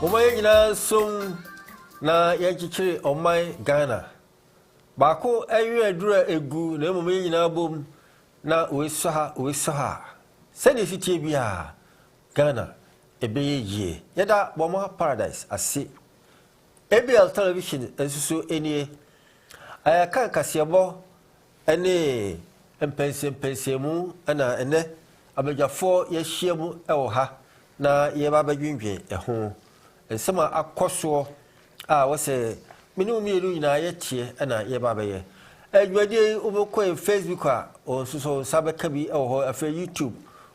Omayina sum na yankichiri omai Ghana. Bako eyu edura egu na omayina bom na oesoha. Seni sitie bia Ghana ebeye ye. Yada Boma Paradise ase. ABL television ensusu enie. Ayaka kasiabo ene empensemu ana ene abejafo yehyiemu ewo ha na yeba badwindwe eho. Ensema akoso a wose minu mielu nyina yetie na yeba baye adwade ubekɔ Facebook a onsuso sabeka bi ewo ho afa YouTube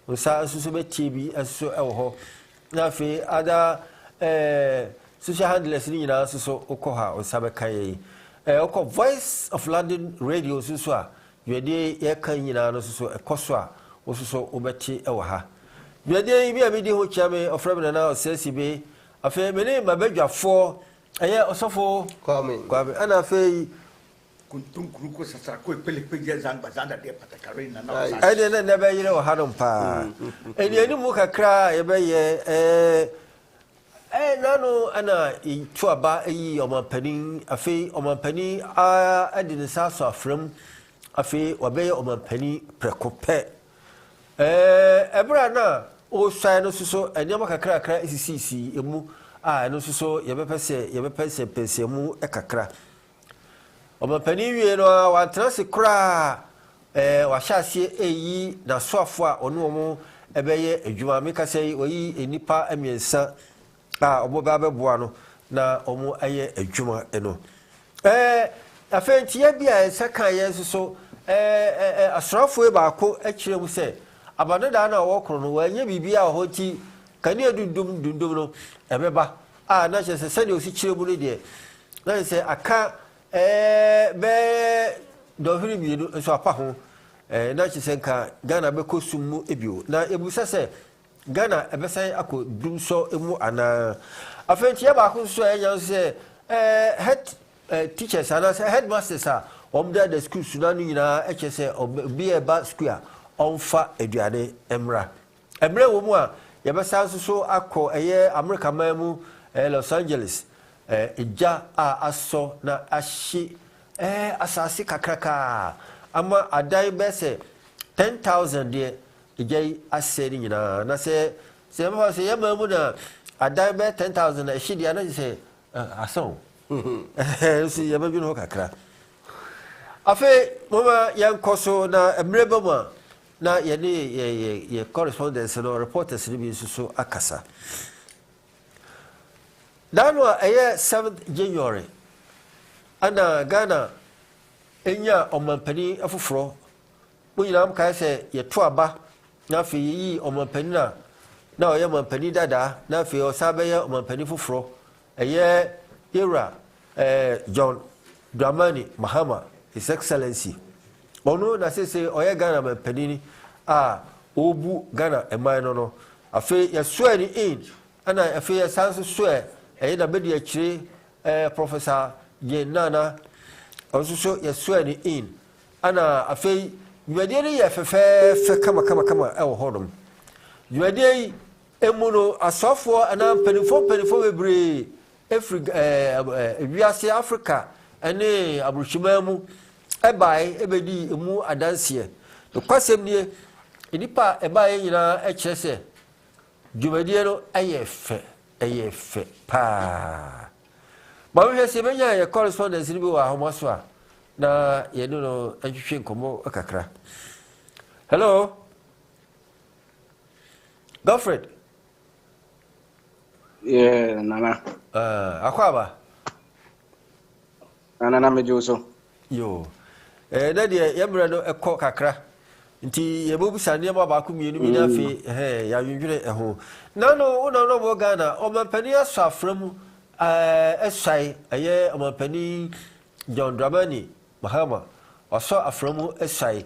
onsa onsuso betie bi aso ewo ho na afi ada social handlers ni nyina onsuso ukɔ ha onsabeka ye ukɔ Voice of London Radio onsuso a dwade yeka nyina no onsuso ekoso a onsuso ubeti ewo ha dwade bi abidi ho chiame ofrem na Asibey afi mene mabadwafo eye osofo kwame ana afi kuntum kuruko sasa ko pele zanga zanda de patakare na na ade na be yire o hanom pa eni mu kakra ye be ye nanu ana ituaba yi omampani afi omampani a ade ne saso afram afi obeye omampani prekope ebra na o sai no so enyama kakra isisi emu no so yebepese pensemu ekakra omampani wie no wa transe kra wa hyase eyi na soafo a ono omo ebeye adwuma meka sei oyi enipa amiensa obo ba beboa no na omo aye adwuma eno afentie bia ensakan ye so asrafo e ba ko akire mu se abane da na wokro no wanye bibia ho ti kane dundum no ebeba na chese sane osi kire bu no de na se aka be dohiri bienu nso apa ho na chese nka Ghana be kosumu ebio na ebusa se Ghana ebesan akọ dumso emu ana afentie ba ko so enya se head teachers ana headmasters a omda the school sunanu nyina echese obi eba school a onfa eduane emra wo mu a yebesa so akọ eye America mamu Los Angeles eja aso na ahye asase kakraka ama adai bese 10,000 de ejai aseri nyina na se ba se yamamu na adai be 10,000 na ahye dia na se aso so yebadwu no kakra afi mama yankoso na emrebama na ye correspondence no reporters ni bi so akasa danwa 7th January ana Ghana enya omampani afufuro munyinam kai se ye to aba na fi yi omampani na oye omampani dada na fi osabe ye omampani fufuro era John Dramani Mahama His Excellency ono na se oye Ghana omampani ni obu Ghana eman no afi ye swear ni in ana afi ye sanso swear na bedi akire Professor Yenana also ye swear ni in ana afi yuade ni ye fefe kama ewo hodom yuade emuno asofo ana penifo bebre wiase Africa ene abruchimamu ebai ebedi emu adanse to kwasem nie enipa ebai nyina echese yuade no eyefe pa ma we se benya ye correspondence ni bi wa homaso a na ye no ahwehwe nkomo akakra. Hello Godfred. Yeah, nana akwaba nana mejoso yo na de yemre no ekọ kakra nti yebobisa ne ba ko mienu mi na fe ya yunwire eho na no mo Ghana omampani asafram esai aye omampani John Dramani Mahama oso aframu esai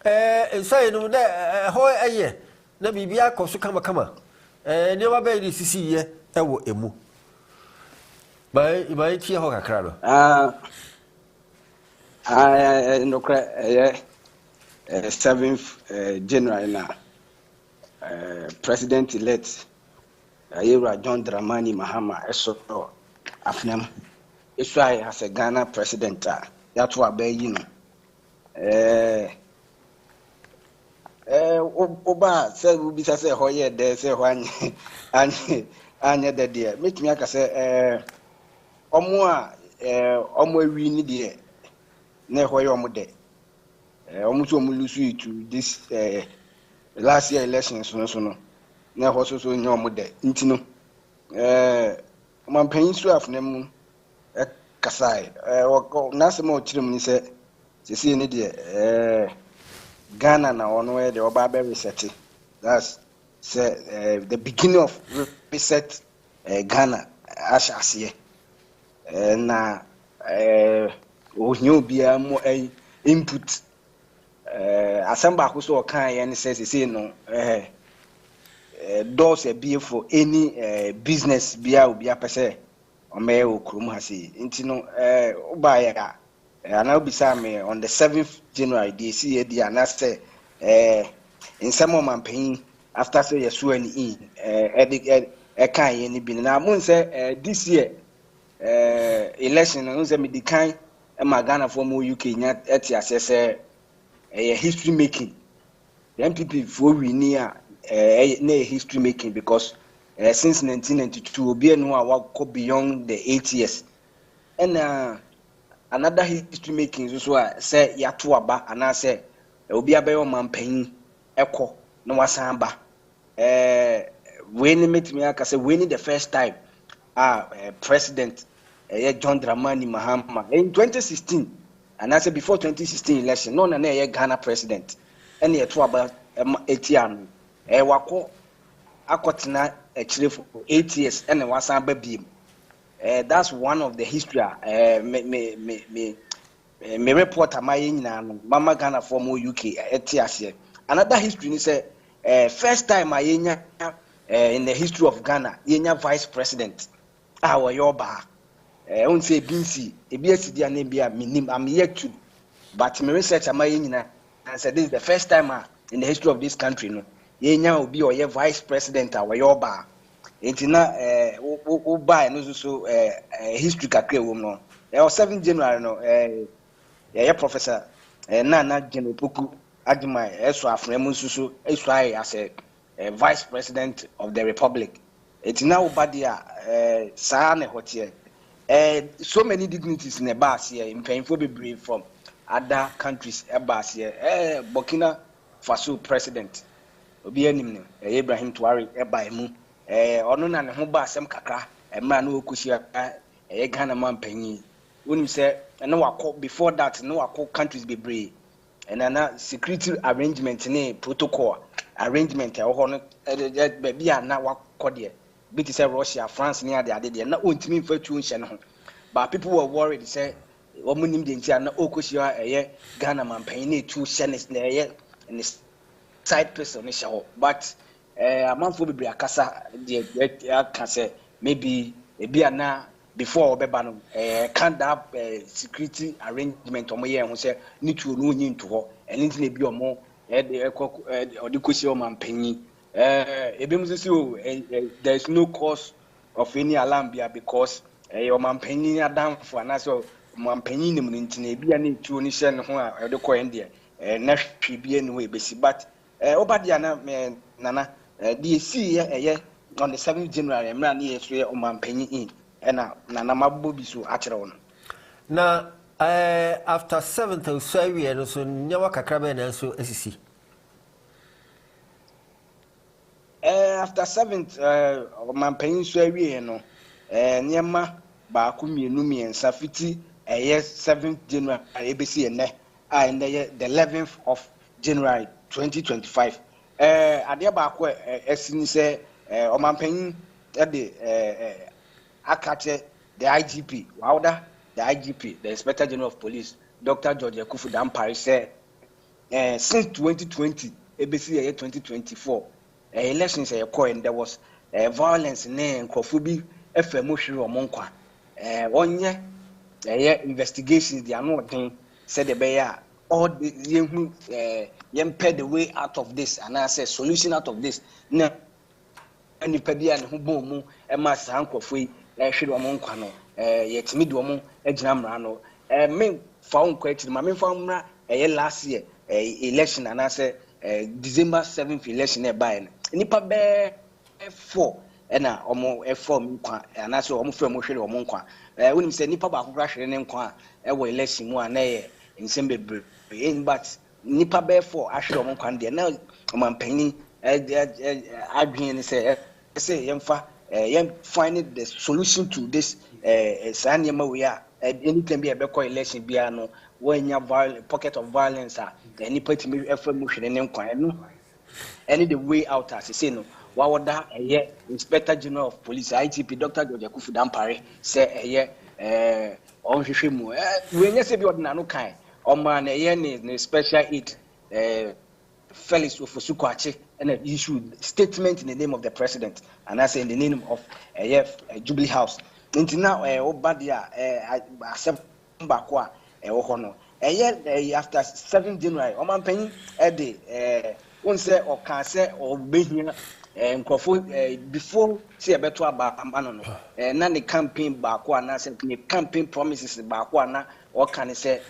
esai no na ho aye na bibia akoso kama ne ba be sisi ye ewo emu bai tie ho kakra no no kra 7th January now, President-elect Ayura John Dramani Mahama eso afnam eso I as a Ghana president that wa be yi no oba say we be say ho ye de say ho anye de de metumi aka say omo a omo awi ni de na ho ye omo de omo so omo lose to this last year elections no na ho so nye omo de ntino man panyin so afnam kasai na se mo chirim ni se sisi ni de Ghana na ono de oba be reset. That's the beginning of reset Ghana ashasiye na ohio bia mo input asamba ko so kan ye ni sisi no doors be for any business bia obi apese o me okrum ha si ntino oba ya and I'll be me on the 7th January this year and I say in some of my pain after say yes when in can any bin now moon say this year election and say me the kind my Ghana for more UK nya assess history making the MPP for we near history making because since 1992 obi no a beyond the 8 years and another history making so say yato aba and say obi abayo mampan ekọ na wasan ba we ni metimi aka say we ni the first time president John Dramani Mahama in 2016 and I say before 2016 election no na Ghana president and yato aba etian wako akotena actually for 8 years and wasan ba biem. That's one of the history. Me report Mama Ghana for more UK etiase. Another history is first time in the history of Ghana yenya vice president. Our yoba. On say binsi ebiasi dia na bia minim am yet to but me research and said this is the first time in the history of this country no yenya obi or vice president our yoba. Intina buy no so history kakre wo no 7 January no professor Nana General Poku Adjumai eso afremu so eso ai as a vice president of the republic. Intina ubadia saa na hotie so many dignities in the bus here in painful be brave from other countries bus here Burkina Faso president obi anim Ibrahim Traoré by mu ono na ne ho ba asem kakra emra na okusia Ghana man panyin wonim say na wakọ before that na wakọ countries bebree na security arrangement ne protocol arrangement ho no be a na wakọ de be to say Russia France ne ade de na ontimi fatu nhye ne ho but people were worried say omunim de ntia na okusia Ghana man panyin na tu hye ne na side person ne hye ho but amanfo bibiri akasa de aka say maybe na before obeba no can that security arrangement omoye ho say nitu no nyi nto ho eni na bi omo odikosi o mampanyi ebem say there is no cause of any alarm bia because o mampanyi adamfo na so mampanyi nim ntina bia na etu oni hye ne ho a odiko ende na hwe bia ne we besi but obadia na nana the see on the 7th January emra na yeso o mampanyi in na mabbo bi so akere won na after 7th so awie no so nyawa kakra be na so asisi after 7th mampanyi so awie no nyama ba ku mienu miensa fiti 7th January ebesi ene and the 11th of January 2025 ade ba ko esini se o mampanyi de akache the IGP wauda the IGP the Inspector General of Police Dr. George Akufu Dampare said since 2020 ABC 2024 elections and there was violence in Kofubi FM hwere omonkwa onye investigations they are not doing said the bear all the yempe the way out of this and I say solution out of this now nipa bi a ne ho bɔ mu ma saa nkɔfo yi hwere wɔn nkwa no yɛtumi de wɔn gyina mmara no me fa wɔn nkɔ akyiri ma me fa mmra last year election anaasɛ December 7th election ɛbaeɛ no nipa bɛɛ 4 ɛna wɔn ɛfɔ nkwa anaasɛ wɔn fɛ wɔn hwere wɔn nkwa wonim sɛ nipa baako kora hwere ne nkwa a ɛwɔ election mu a na yɛ nsɛm bebree but nipa bɛɛ 4 ahwere wɔn nkwa no deɛ na ɔmanpanyin adwene ne sɛ yɛmfa find the solution to this saa nneɛma wei a anytime bi a ɛbɛkɔ election biara no wɔanya pocket of violence a nipa tumi ɛfa mu hwere ne nkwa no any the way out as say no wawoda inspector general of police IGP Dr. George Akufu Dampare say onhwehwe mu we nya se bi odina no kan o ma na ne special aid Felix Ofosukwakye and issued statement in the name of the president and I say in the name of Jubilee House until now obadia accept bakwa ho after 7 January o man pan won say o kan say o behia nkofo before say ebeto aba no na ne campaign bakwa na say ne campaign promises bakwa na o kan say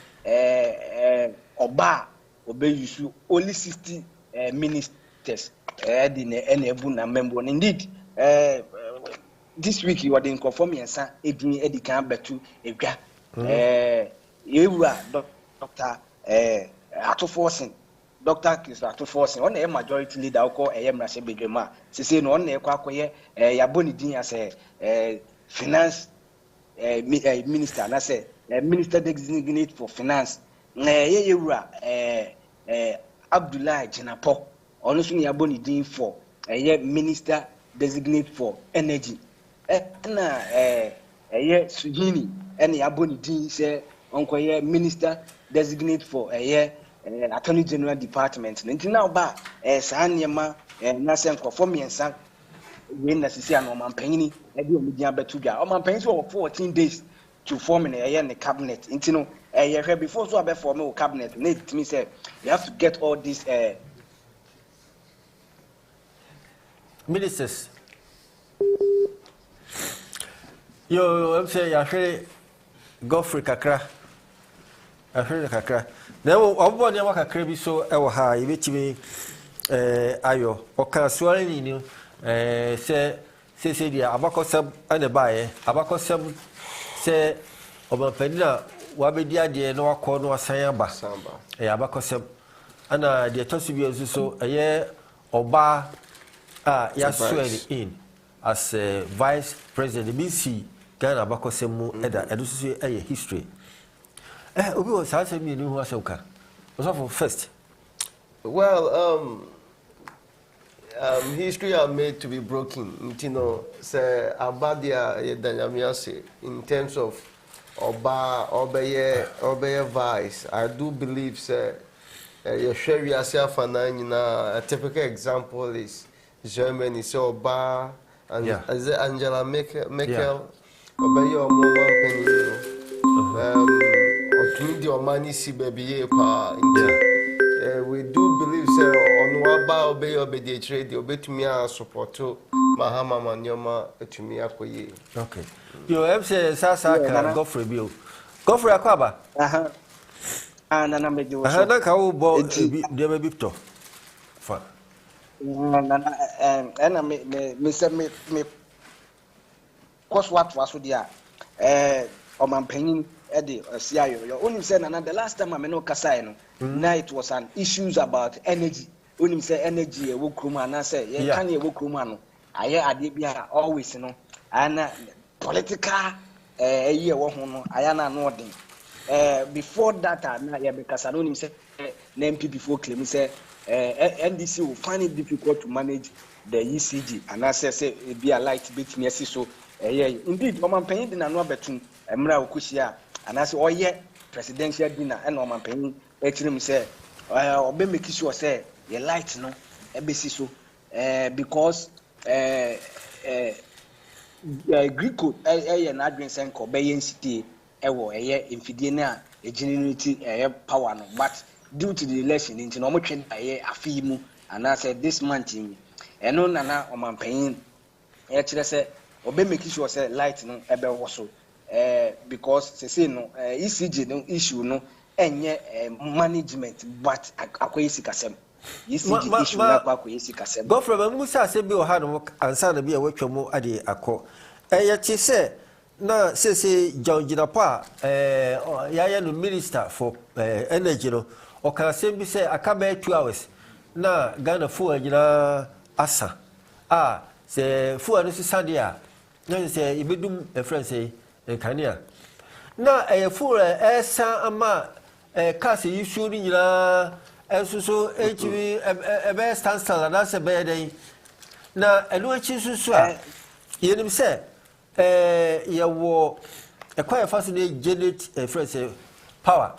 oba use only 60 ministers ebu na member indeed this week you are the conform yensa edin edikan betu edwa ewura Dr. Atoforsen Dr. Chris Atoforsen on the majority leader ko mrase bedwema sese no on ekwa akoye yaboni din as finance minister na say minister designate for finance ewura Abdullah Jinapo ono so yaboni din for minister designate for energy na Sujini any yaboni din say onkoye minister designate for attorney general department nti now ba saa niema na se nkofo miensa we na sisi an omanpanyin e de omidia betudwa omanpanyin so 14 days to form in the cabinet nti no before so abe form cabinet na it means say you have to get all these ministers I'm say ya hwere Godfrey kakra ahwere kakra na obo ne kakra bi so e wo ha yebetimi ayo oka suare ni se dia abakosam ane baaye abakosam se obapanina wabedi ade na wakọ no asan aba abakosam ana de tosu bi so oba ya swear in as vice president BC Ghana abakosam mu eda edusu history obi was asem ni hu asauka for first well history are made to be broken you know say abadia yedanyamiase in terms of obeye vice I do believe say your sherry asia fanana a typical example is Germany so oba and Angela Merkel obeye omo penny the money see baby pa we do believe say on waba obey trade obetumi support mahama manyoma etumi akoye okay you say sasa ka Godfrey bio Godfrey akwaba na mejo na ka wo bo de be bipto fa na me say me course what was dia omampanyin Eddie Siayo. Only said the last time I know Kasai no. Now it was an issues about energy. Only say energy a wokruma and I say can you wokruma no. I adibia always you know. And political year wo ho no ayana no odin. Before that na ya because I know him say na MPP for claim say NDC will find it difficult to manage the ECG and I say be a light bit me so indeed Mama Penny did not know better Emra Okushia and as presidential dinner and Mama Penny actually say obe make sure say the light no ebesi so because Greek code na adwen sen ko be city ewo infidie na genuinity power no but due to the election into no mo twen afi mu and I said this month eno nana Mama Penny Actually say obe make sure say light no ebe wo so because say no ECG no issue no enye management but akoyi sikasem ECG issue na akoyi sikasem go from Musa Asibey o ha no ansa na bia watwa mu ade akọ ye say na say John Jinapa ya no minister for energy no o kan asem bi say akaba 2 hours na Ghana fuel nyina asa say fuel no sisade a na say ibedum friend say kania na fuel esa ama cars issue ni nyina so HV ebe standstill na se be dey na eno achi susu a yenim se yewo ekwa fa so dey generate friend power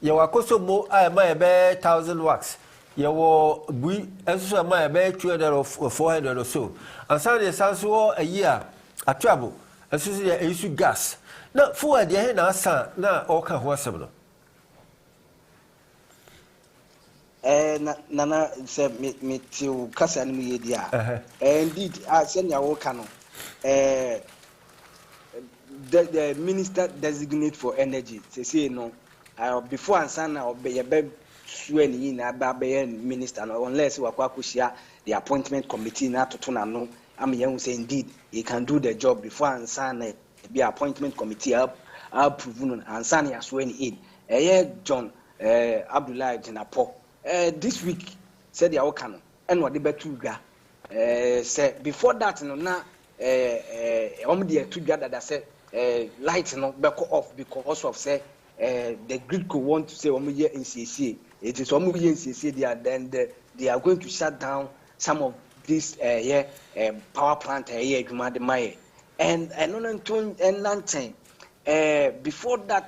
yewo akoso mo ma ebe 1000 watts yewo bui so ma ebe 200 or 400 or so ansa dey sanso a year atwabo so dey issue gas na fuel dey he na asa na o ka ho asem no nana say me tiu kasa no ye dia indeed senior work no the minister designate for energy say no before ansana obey sueni na be minister no unless wakwakushia the appointment committee na totona no am ye say indeed he can do the job before ansana be appointment committee approve no ansana ya sueni in John Abdullah Jinapo this week said the Okano and what the betu ga say before that no na the two gather that said light no back off because of say the grid could want to say year NCC it is year NCC they are going to shut down some of this power plant here and before that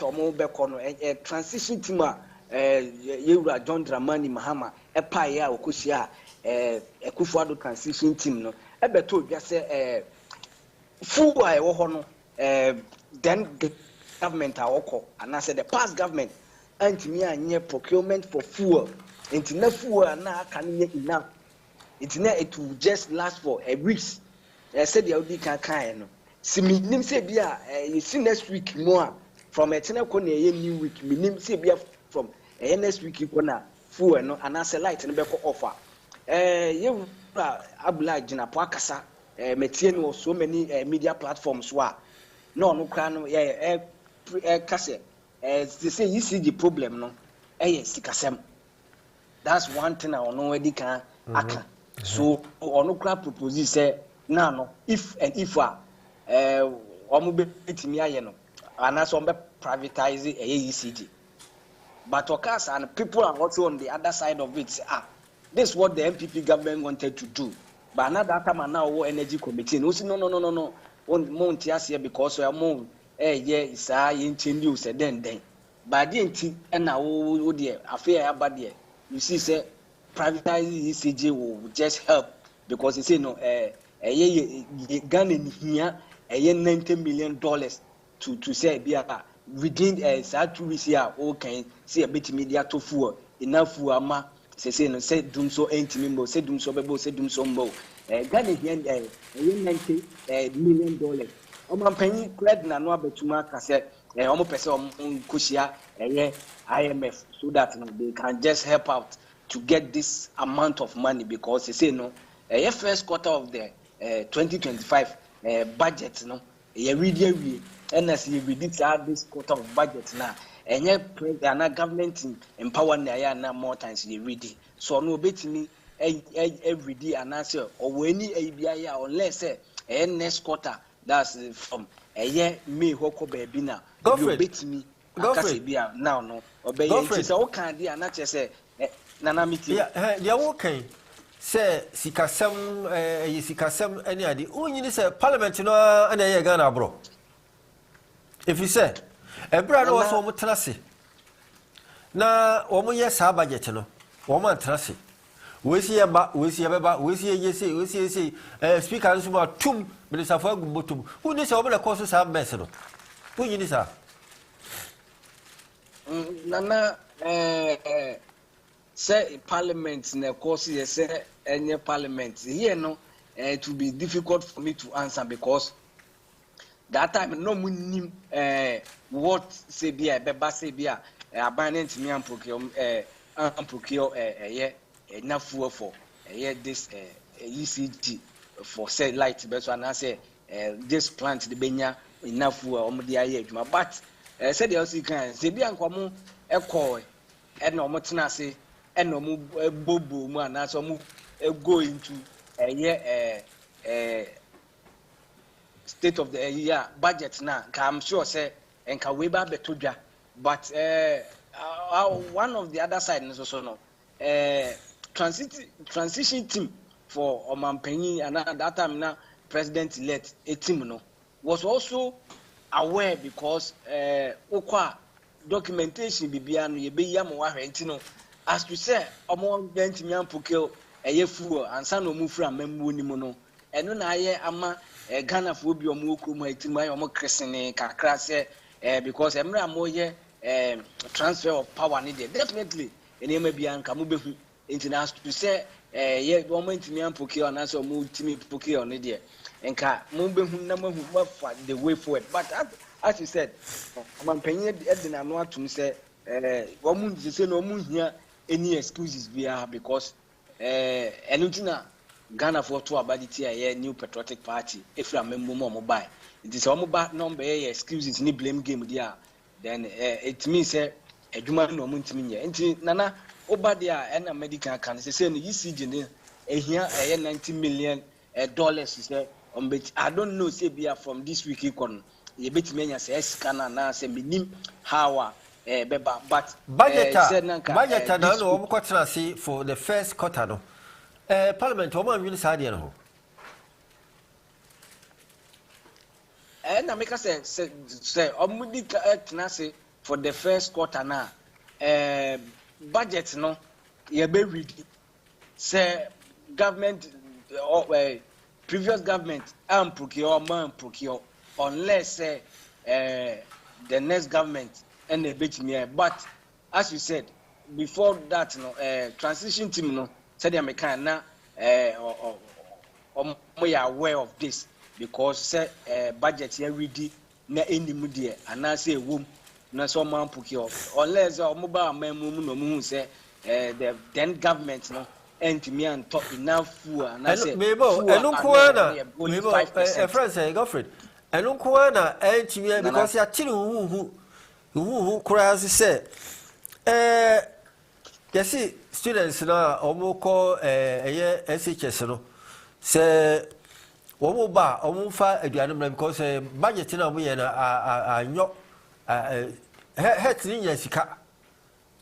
transition team Yura John Dramani Mahama Epaya Okushia Ekufuado transition team no ebeto just say full no then government awoko and I said the past government anti me procurement for fuel into na fuel na can enough it will just last for a week said the Audi kan no simi nim say bia you see next week more from a tenako na new week minim say bia from next week ikona fuel no and as a light no be ko offer you Abdullah Jinapo akasa metie no so many media platforms no kra no kase they say you see the problem no sikasem that's one thing I know already can aka so ono kra propose say na no if omo betimi aye no and so be privatize ECG. But Okas and people are also on the other side of it. This is what the MPP government wanted to do. But another time now energy committee. No, no. Won't here because we are more it's news then. But the and now dear affair about there. You see, say privatizing ECG will just help because you say no Ghana here $90 million to say be within 2 weeks here okay see a bit media to fuel enough fuel ma say no say dum so entimi say dum so bebo say dum so mbo Ghana here $90 million o man penny credit na no abetuma ka say o mo pese o kushia IMF so that they can just help out to get this amount of money because they say no first quarter of the 2025 budget no we and as you read this quarter of budget now and yet government empower na more times you read it so no bet me every day and answer or any ABI unless next quarter that's from a year May hoko baby now you bet me now no obey it all can be and not just say nana miti yeah okay say sikasem any adi only say parliament no and e Ghana bro. If you say, a brother was almost trusty. Now, woman, yes, our budget, no, woman trusty. We see about, we see yes, we see, speak as about 2 minutes of work, who needs over the courses of Messino? Who you need, sir? Nana, say parliament, and of course, yes, say, any parliament. Here, no, it will be difficult for me to answer because that time no munim what say be a beba say be a abandoned me and procure enough for this ECG for say light but so I say this plant the benya enough for the aye but said the also can say be ankomo call and no motena say and no bobo mu and so mu go into state of the year budget now. I'm sure say and can we ba betodwa but one of the other side is also no transition team for Omampenyi and at that time now president elect a team no was also aware because okwa documentation bibia no ye be yam wa hwenti no as to say omo bentimi ampokeo eyefuo ansa no mu fura mammu ni mu no eno na aye ama Ghana for obi omo okru mu atimu aye omo kresene kakra se because emre amoye transfer of power needed definitely enema bia nka mo behu as to say ye omo ntimi ampokeo na so omo timi pokeo ne de nka mo behu na mo hu the way forward but as you said Omampenyi edina no atum say omo say no omo hia any excuses bia because enutina Ghana for to abaditi a new patriotic party if you remember more buy it is almost bad number excuses ni blame game there then it means adwuma no mo ntimi nye enti nana obadia and medical can say no ECG ne ehia $90 million say I don't know say bia from this week econ ye betime nya say scanner na say minim how beba but budget na no omo kwatena see for the first quarter no parliament omo anwini saade no ho na make say omo di tena say for the first quarter na budget no ye be read say government previous government procure unless the next government and a bit me but as you said before that transition team no said they can na we are aware of this because say budget here ready na enimu there and I say wom na so man procure unless mobile memu no mu say the then government no and me and talk enough food and I say mebo friends Godfrey eno ko na entimi because ya tiri hu kura say yesi students na omo ko SHS no say omo ba omo fa aduane mra because budget na omo ye na anyo het ni nya sika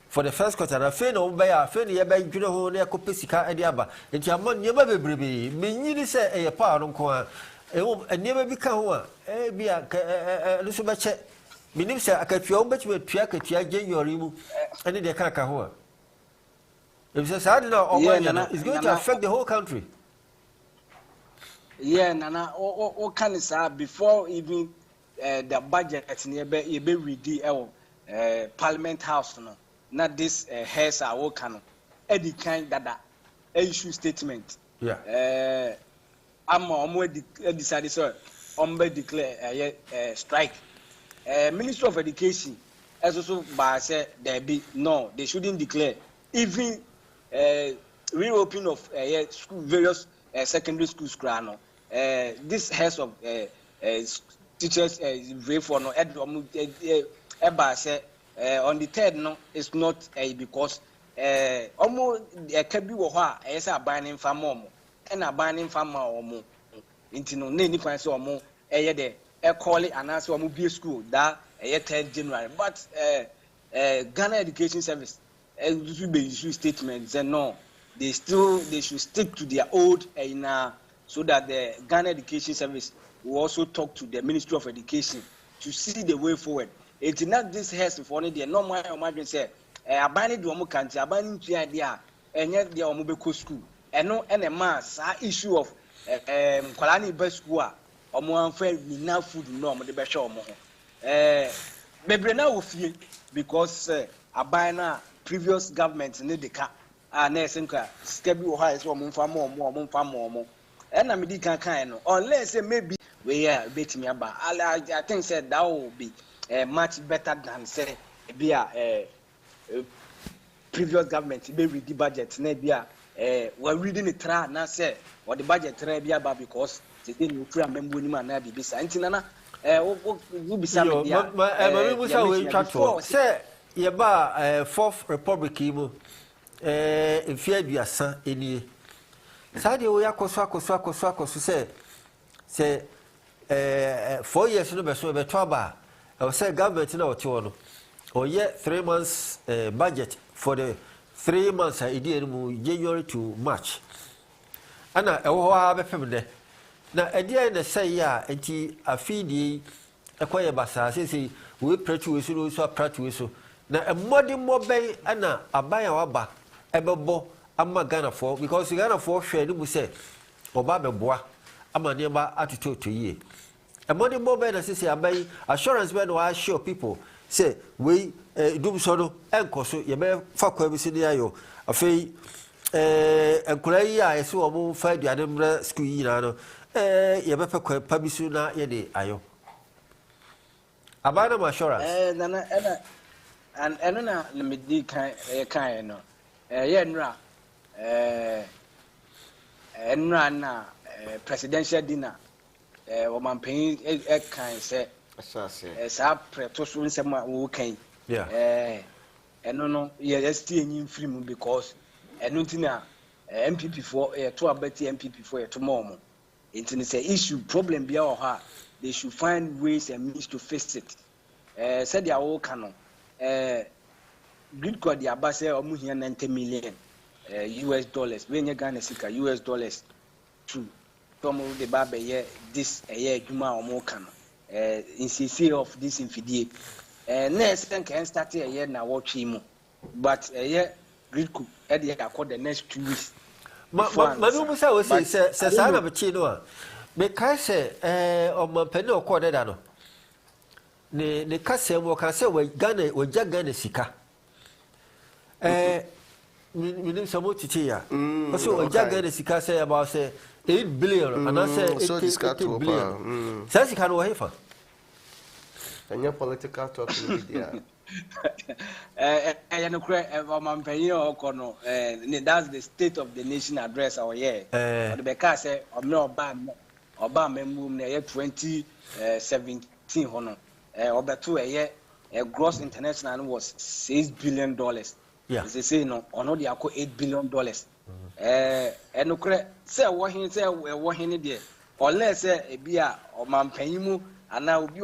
for the first quarter na fe no be ya fe ne ye be dwene ho na yakopɛ sika ade aba enti amon ne ba bebrebe menyini se eye pa no nko a ne ba bi ka ho a bia no so be che minim se akatua wo betwe tua akatua January mu ene de ka ho a if say sad na it's going to affect the whole country nana o kan say before even the budget ne ye be ready parliament house no not this hairs are all canon. Eddie kind that issue statement. Yeah. I'm decided sir. Declare strike. Minister of Education as also by said there be no, they shouldn't declare. Even reopening of school various secondary schools. This has of teachers very for no on the third no it's not because almost can be what as a binding farm and a binding farmer or more into no any kind so more there call it and answer be school that 3rd January but Ghana Education Service should be issue statements and no they should stick to their old so that the Ghana Education Service will also talk to the Ministry of Education to see the way forward. It's not this has for only the normal imagine say abani do omo kanti abani ntua dia enye dia omo be ko school eno ene ma sa issue of kwalani be school a omo anfa na food no omo de be hwe omo ho bebre na ofie because abani na previous government ne de ka na esenka ska bi wo ha so omo mfa mo and I'm kind unless maybe we are beat me about. I think said that will be much better than say be a previous government be with the budget maybe we're reading it now say or the budget be about because they didn't free a member man na be santinana we be some dia ma musa we twato say ye ba fourth republic mu efia aduasa enie sade wo yakoso say 4 years no be so be to aba I say government na wote wono or ye 3 months budget for the 3 months January to March ana ewo ha be fem de na ede na say ya enti afidi ekoye basa say we pratu we so pratu we so na emodi moben ana aban waba ebebo amma Ghana for because Ghana for hwe ni mu say oba beboa ama ne ba atoto yie emodi moben na say aban assurance be no assure people say we dum so no enkoso ye be fa kwa bi sini ayo afei enkura yi a ese wo mu fa aduane mra school yi na no ye be fa kwa pa bi su na ye de ayo abana ma assurance na and na me di kan no ye nra enra na presidential dinner wo man pen kan say sa preto so nsem a wo kan eno no ye sti enyim film because eno ntina MPP for to abati MPP for to mom ntina say issue problem bia o ha they should find ways and means to fix it said ya wo kan no grid code ya ba say omu hia 90 million US dollars we nya Ghana sika US dollars to tomo de ba be ye this adwuma omu kan in CC of this infidie next then can start a year na watch him but grid cook e dey accord the next 2 weeks manu musa we say sa na be chi no a me kai say o man pene o ko da no ne kase mo kan say we Ghana sika minim samo titi ya so o Ghana sika say about say 8 billion and I say 8 billion say sika no hefa and your political talk in media no cry man pay o kono that's the state of the nation address our year but the beka say oba membu na 2017 hono obeto gross international was $6 billion yeah they say no ono dey akọ $8 billion no cry say wo hin dey unless say bia o man panyimu ana obi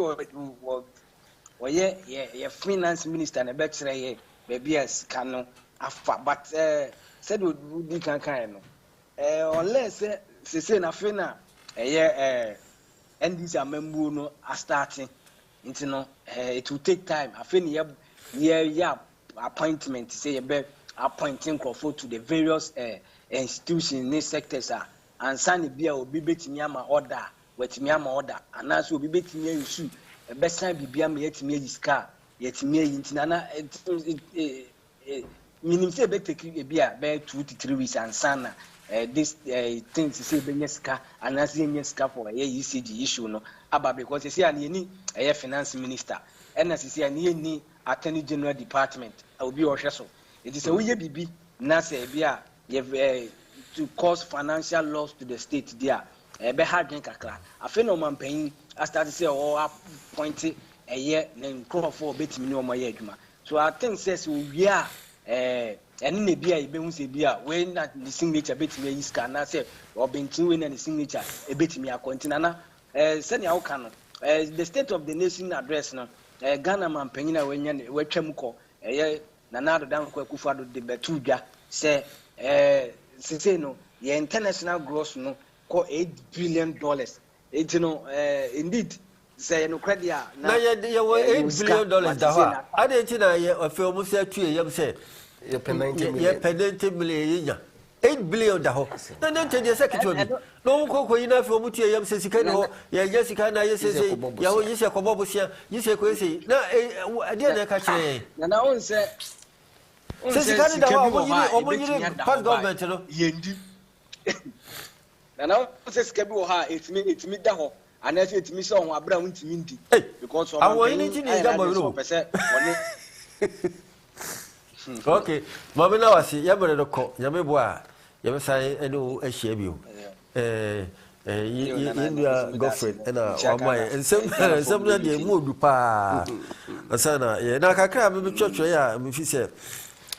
ye finance minister na betre ye baby as kanu afa but said we di kan no unless say na fe na NDC amembu no starting into no it will take time afe ni ye appointment say ye be appointing crofo to the various institutions in this sectors and sani bia obi betimi ama order wetimi ama order anaso obi betimi issue besan bibia me yetimi yiska yetimi yintina na minim say be take bia be 2 to 3 weeks and sana this things say be nyeska anase nyeska for ECG issue no aba because say ani ni finance minister and say ani ni attorney general department obi ohwe so it is a we bibi na say bia to cause financial loss to the state there be hard kakra afi no man pan I started say appoint a year then call for betimi no mo ye adwuma so I think says we are ene na bia be hu say bia when that the signature betimi yi scan na say obentin we na the signature e betimi akontina na send ya woka no the state of the nation address no Ghana man panyina wenya watwam ko na na do dan ko akufa do de betu dwa say say no your international gross no ko $8 billion it no indeed say no credit na ye $8 billion da ho ade nti na ye ofe omu se atu ye say ye penalty million ya $8 billion da ho na nti de secretary no ko ina fe omu tu ye se sika ni ho ye je sika na ye se ya ho yise ko bobusia yise ko ese na ade na ka kire na on say sika ni da ho omu yiri past government no yendi And now says Kebu ha, it's me daho. And I say to me so Abraham went to Minty. Because I want anything in the okay, Mamma was Yamako, Yameboa, Yamasai, and Eshabio. India girlfriend and my and some they moved pa. Asana, Nakaka, maybe church, yeah, if he said,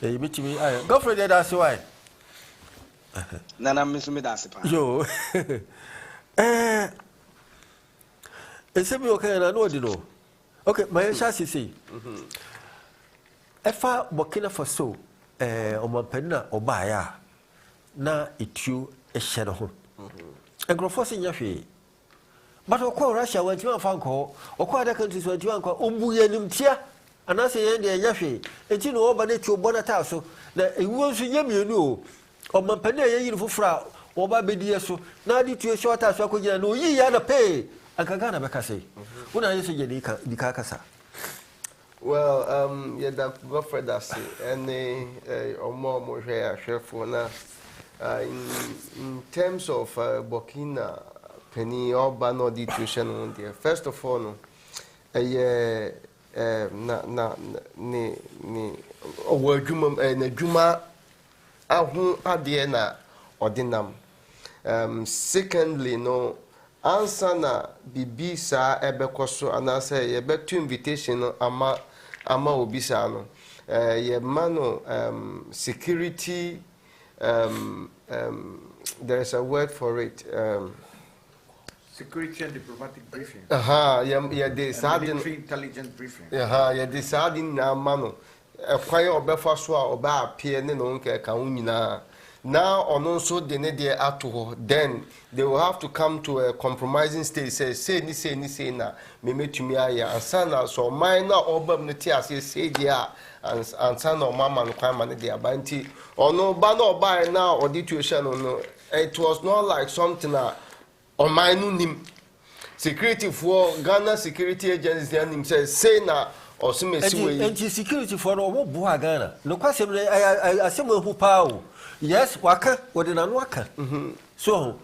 you meet me, girlfriend, that's why. Nana Miss Medasipa. Yo, it's okay, I know you know. Okay, my chassis see. Efa Burkina Faso, Omapenna, Obaya, na itu eshero ho. Engrofo in yafe. But okwa Russia went to fanko, okwa other countries went to anko, umbuye nimtia, and I say end yafe. And you know, but it's your bonata so that it was yemu, Omapenna yin for fra, Oba Bediaso, now did you a short as I could know ye had a pay, and Kagana Bakase. When I say the Kakasa. Well, yeah, that Godfrey that's any or more chef in terms of Burkina Penny or Bano tuition on there. First of all, Juma ahu adiena ordinam. Secondly, no answer na bibi sa ebekoso anase yebetu invitation ama obisa no ye mano security there is a word for it security and diplomatic briefing yeah military intelligence briefing yeah deciding na mano kwan obefa so a oba apia ne no nke ka unyina now on so the need ato then they will have to come to a compromising stage say ni na me metumi aya ansana so minor obam no ti ase say dia ansana mama no kwan man dia banti ono ba no buy now or the tuition no it was not like something on my nim security for Ghana security agencies and say na or some security for no bo Ghana no kwasem I who power. Yes, waka, what did I waka? So,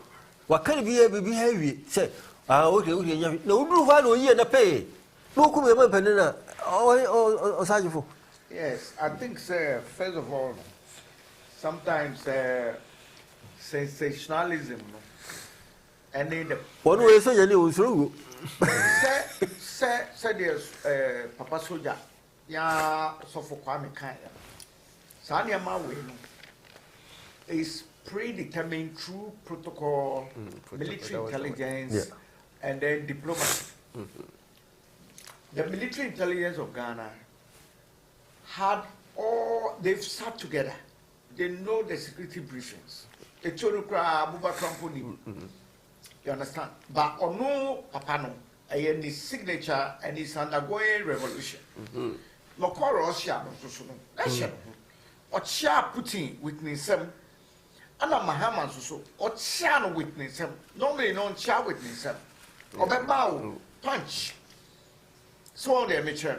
what can be a baby heavy? Say, no, do one year the pay. No, come here, Penina, or Sajifo. Yes, I think, sir, first of all, sometimes sensationalism and in the one way, so you know, through. Say, there's Papa Soja, ya, so for Kwame Kaya. Sanya Mawe. Is predetermined through protocol, military intelligence, and then diplomacy. The military intelligence of Ghana had they've sat together. They know the security briefings. You understand? But ono papano, and his signature and his undergoing revolution. Lokoro Russia, Russia, or Chia Putin witness him. Ana Mahama so or Chano witness him. Normally non Chia witness him. Or Bembao punch. So on the amateur.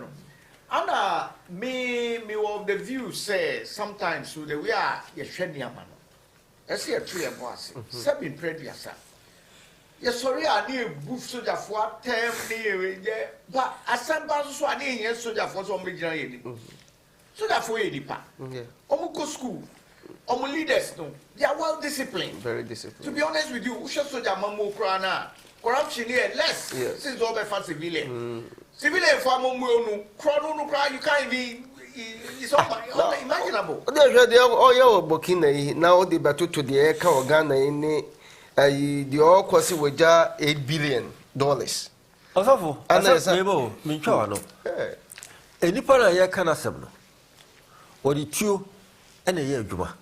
Ana me of the view say sometimes so the we are Yeshenia man. I see a tree of was 7 previous. Yes, sorry, I need booth soldier for 10 near but I sent so I need yes soldier for some major. So that for a pa. Omuko school. Our leaders, no, they are well disciplined. Very disciplined. To be honest with you, we should soldier mamu krana. Corruption here less since all the civilian. Civilian for mamu no cry. You can't even. It's unimaginable. Oh, Burkina now the battle to the Eka or Ghana in the all cost with $8 billion. Also, and that's able. Minchano. Any part of your canasam. Or the two. And a year Juma.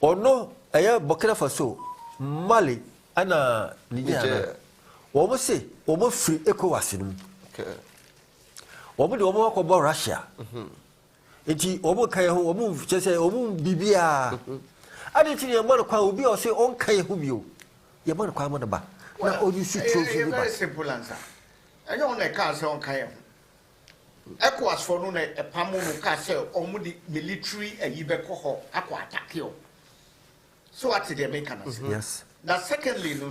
Or no, a year Burkina Faso, Mali, and Nigeria. Almost say, almost free ECOWAS. Almost almost about Russia. It's almost Kayahu, move, just say, Bibia. I didn't think your mother will be or say, on Kayahu. Your mother come on the back. Well, you see, very simple answer. I don't like cars on Kayahu. ECOWAS for no a pamu castle or military a yibeko aqua attack you. So what did they make an Yes. Now, secondly, no,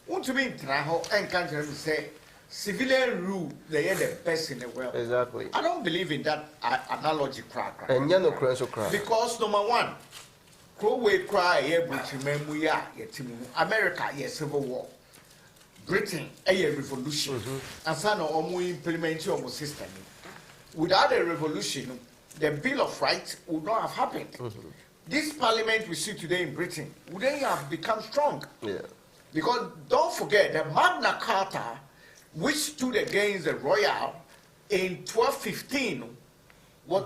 want to mean Traho and country say civilian rule, they are the best in the world. Exactly. I don't believe in that analogy, crack. And you know, crash or crash. Because number one, Crowway cry, we are America, yes, Civil War. Britain, a revolution. And some of implement your system. Without a revolution, the Bill of Rights would not have happened. This parliament we see today in Britain wouldn't have become strong. Yeah. Because don't forget, the Magna Carta, which stood against the royal in 1215, was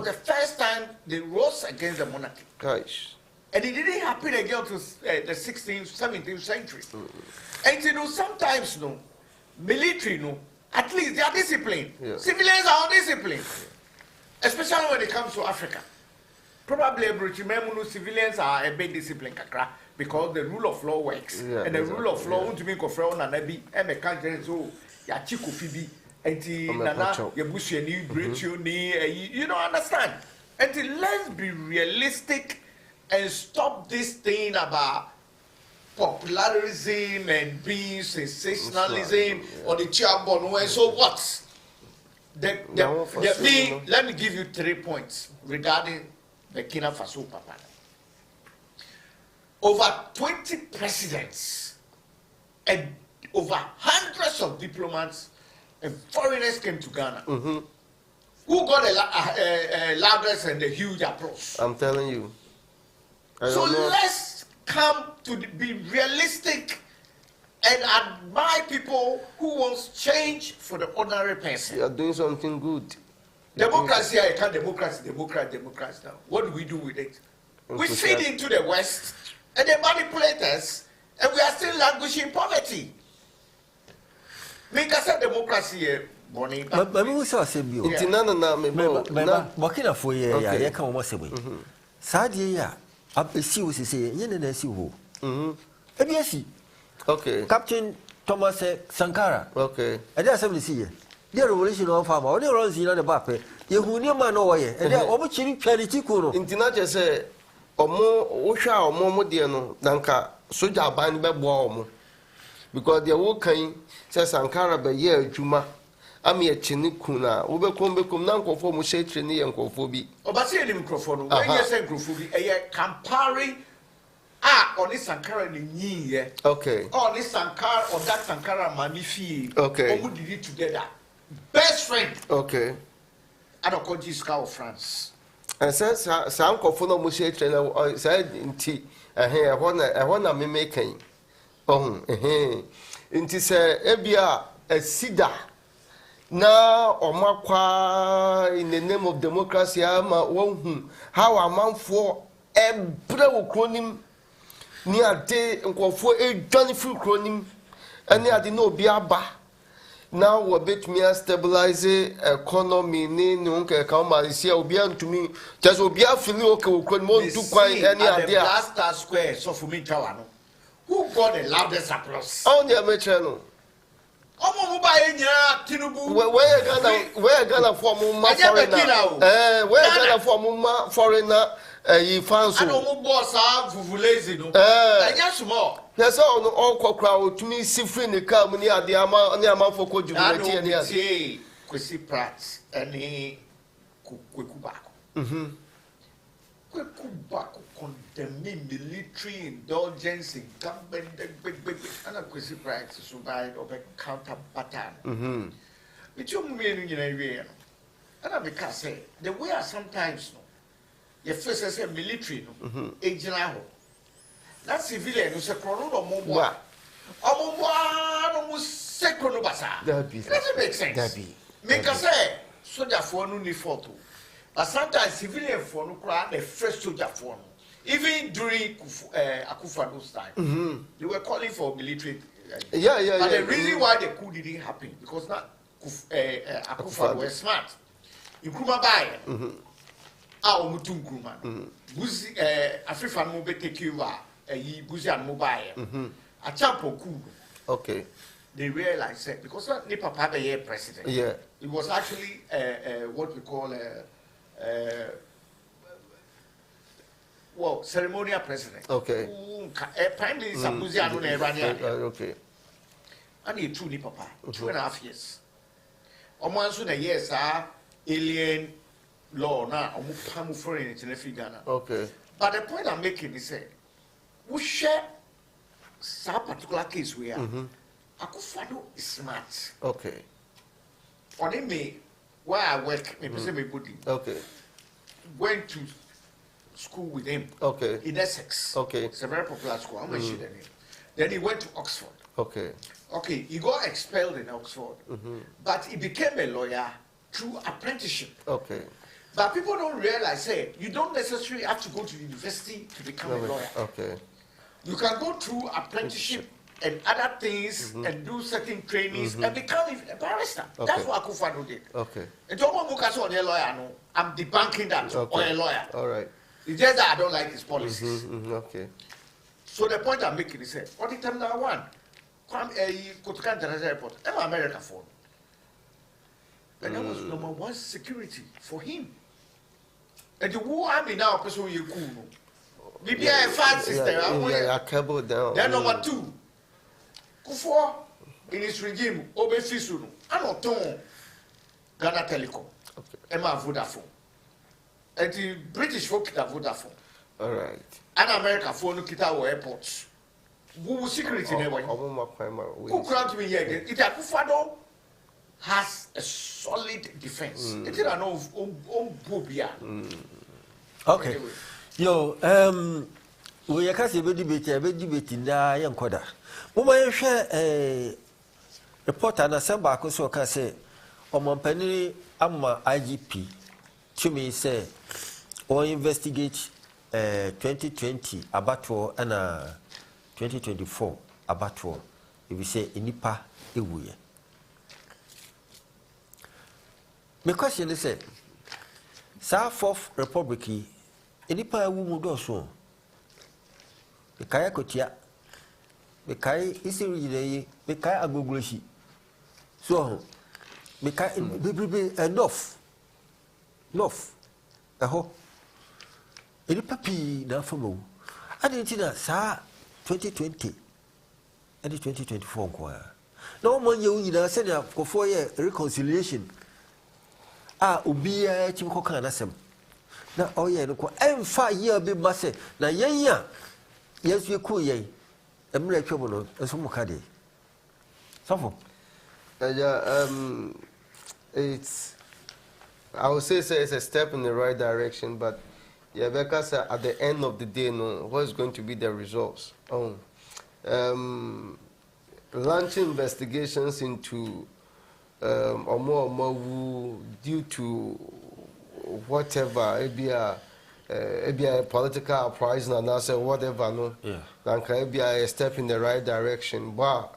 the first time they rose against the monarchy. Gosh. And it didn't happen again until the 16th, 17th century. And you know, sometimes, no, military, no, at least they are disciplined. Yeah. Civilians are undisciplined, especially when it comes to Africa. Probably civilians are a bit disciplined because the rule of law works. Yeah, and the exactly. rule of law won't mean confront and be and the country so ya chico fibi and nana ya bush ni bridge ni you don't understand. And let's be realistic and stop this thing about popularism and being sensationalism or the chairborn. And so what? Let me give you 3 points regarding Burkina Faso, Papa. Over 20 presidents and over hundreds of diplomats and foreigners came to Ghana. Who got a loudest and a huge applause? I'm telling you. So let's come to be realistic and admire people who wants change for the ordinary person. You are doing something good. Democracy, I can't democracy now. What do we do with it? We feed into the West and they manipulate us and we are still languishing poverty. Make us a democracy, Bonnie. But we saw Asibey. It's na Burkina for ye, ya come Asibey. Sadia, up a sea was say, Yen and sea who. ABS. Okay. Captain Thomas Sankara. Okay. And that's something see. The revolution of farmer, or the runs in the bape. You who near man away, and they are almost charity kuro. Intinaja say, or more Osha or more Modiano, Danka, Soja Band Bebo. Because the working says Sankara by year Juma. I'm a chinikuna, Ubekombekum Nanko for Mushetrini and Kofobi. Oh, but see the microphone. When you say Grufubi, a Campari. On this Sankara ni okay. On this Sankara or that Sankara Manifi. Okay. Who did it together? Best friend. Okay. I don't call this car of France. And says some Kofono Mushe trainer said in tea. I want to be making. Oh, in this Ebia a Sida. Now, Omakwa in the name of democracy, I'm how a man for a bravo cronim. Near day and for a Johnny Free cronim, and near the no biaba. Now, we're bit me a stabilize economy, Nunca come and see Obian to me. Just Obia Filio could more to quite any idea. Last square, so for me, Tawano. Who got the loudest applause? Only a channel. Where Ghana for Mumma foreigner? Where Ghana for Mumma foreigner? Ye fans. I don't boss out for lazy. Yes, more. Yes, all crowd to me, see free in the car, near the amount for could you say, Quissy Pratt, any Quikubaco. Quikubaco condemning military indulgence in government, and a Quissy Pratt to survive of a counter baton. But you mean in a way, and I because say the way I sometimes know. Your first as a military, agent. That civilian who's a chrono or mobile. Almost second basa. Doesn't make sense. Make us say, soldier for no need photo. But sometimes civilian for no crowd, the first soldier for no. Even during Akufado's time, they were calling for military. But the reason why the coup didn't happen, because not Akufado were smart. In Kumabai. Mutum Kuman. Buzi African mobile take you Buzi and mobile. A champo coup. Okay. They realized that because Nipa Papa year president. Yeah. It was actually what we call well, ceremonial president. Okay. Prime Minister Buziano na Iranian. Okay. And he 2.5 years. Almost a year, sir, alien law now, I'm foreign in Ghana. Okay. But the point I'm making is that we share some particular case where Akufo-Addo is smart. Okay. On me, where I work, my body. Okay. Went to school with him. Okay. In Essex. Okay. It's a very popular school. I'm mentioning the name. Then he went to Oxford. Okay. Okay, he got expelled in Oxford, but he became a lawyer through apprenticeship. Okay. But people don't realize, hey, you don't necessarily have to go to university to become a lawyer. Okay. You can go through apprenticeship and other things and do certain trainings and become a barrister. Okay. That's what Akufo-Addo did. Okay. And on a lawyer, no, I'm debunking that Okay. or a lawyer. All right. It's just that I don't like his policies. Okay. So the point I'm making is, what the time now one, come Kotoka International Airport, I'm America phone. And that was number one security for him. And the who army now person you cool. Maybe a fan system. Then number two, Kufuor in his regime, Obefisu, I'm not torn. Ghana Telecom, Emma Vodafone. And the British folk that Vodafone. All right. And America phone kita airports. Who security never. Who crowd me here again? It Akufo-Addo has a solid defense. It is an bobia. Okay. Yo, we are casting a debate in the young quarter. Woman share a reporter and a samba so can say, Oman Penny, Amma IGP, to me say, or investigate 2020 abattoir and 2024 abattoir. If we say, Inipa, Ewuye. My question is, South Fourth Republic, Inipa Ewu do so. The Kaya Kotia, the Kai Isiri, the Kai Agogloshi. So, the Kai enough. Enough. A ho. Inipa P. Now for more. I didn't know, sir, 2020 and 2024. No one you said for 4 year reconciliation. Ubia Chimkoka Nasem. Now, oh, yeah, no, and 5 year be masse. Now, yeah, yes, you cool, yea. I'm like trouble, and some Mukadi. Some it's, I would say it's a step in the right direction, but yeah, because at the end of the day, no, what's going to be the results? Launching investigations into or more due to whatever, maybe a political uprising and also whatever, no, like maybe a step in the right direction. But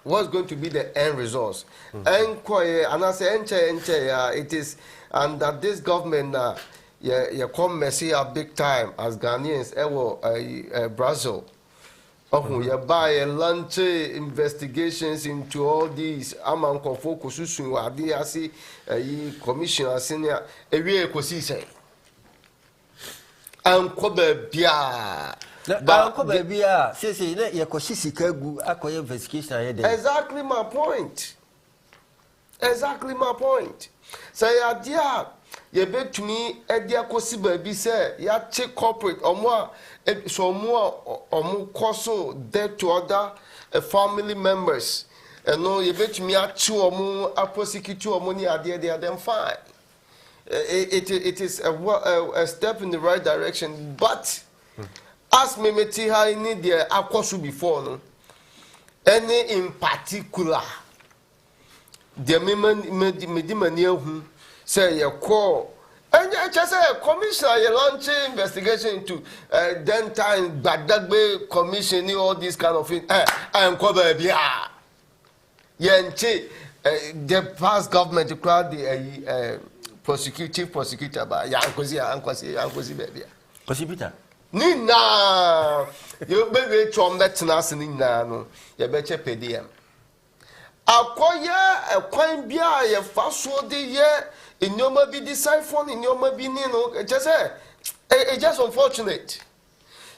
what's going to be the end results? And I say, it is, and that this government you come messy up big time as Ghanaians, Brazil. You buy a lunch investigations into all these amount of focus I see commissioner senior a kosi say exactly my point. Say idea you bet to me edia kosi baby say ya check corporate or more so debt to other family members and no you bet me a prosecute money idea they are them fine. It is a step in the right direction, but as me how I need the akwasu before no any in particular the me say you call and just say commissioner you launch investigation into then time Badagbe commission all this kind of thing I'm covered the past government to crowd the chief prosecutor by Yankosi baby Prosecutor Nina you baby from that Nina no you betcha PDM Akoya a coin bia ye faso de ye in your may be deciphered, in your may be Nino, just say, it's just unfortunate.